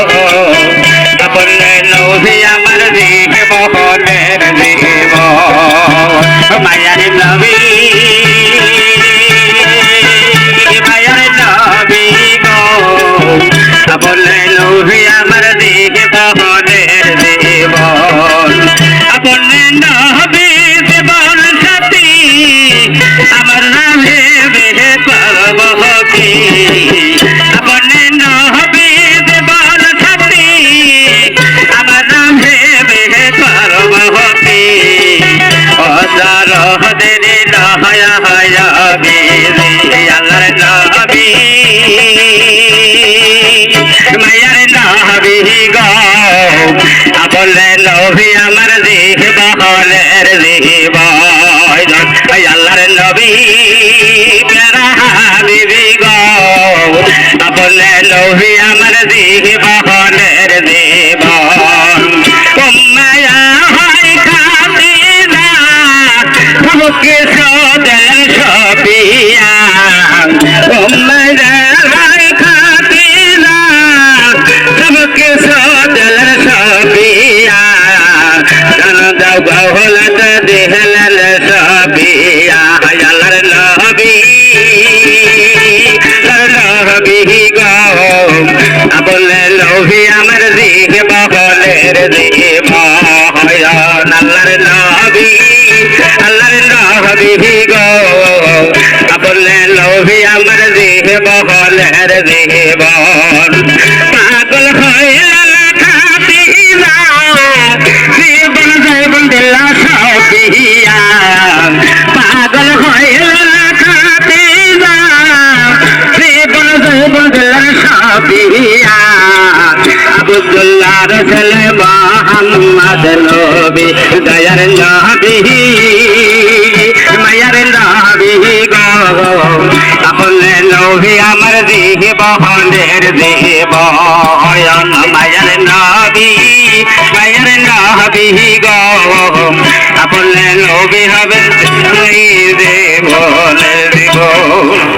গো আপনে নবী আমার জীবনের জীবন মায়ার নবী মায়ার নবী গো আপনে নবী আমার জীবনের জীবন আপনে নবী জীবন সাথী আমার নামে বেহে করব কি আপনে নবী জীবন সাথী আমার নামে বেহে করব কি অজার দেরি নহয়া হয়া বিজি আল্লাহর নবী মায়ার নবী গো আপনে নবী আমার জীবনের জীবন আল্লাহর নবী প্যারা হাবিবি গো আপনে নবী আমার জীবনের জীবন উম্মায়া হয় খাতিনা সবকে সদল সবিয়া উম্মায়া হয় খাতিনা সবকে সদল সবিয়া জান দাও গহলত দেহলল সবিয়া আল্লাহর নবী নবী গো আপনে নবী আমার জীবনের জীবন আল্লাহর নবী গো আপনে নবী আমার জীবনের জীবন পাগল হইল খাতিনা জীবন জীবন দিলা সবিয়া পাগল হইল খাতিনা জীবন জীবন দিলা সবিয়া আব্দুল্লাহর ছেলে মুহাম্মদ নবী দয়ার নবী মায়ার নবী গো আপনে নবী আমার জীবনের জীবন মায়ার নবী গো আপনে নবী হবেন জীবনের জীবন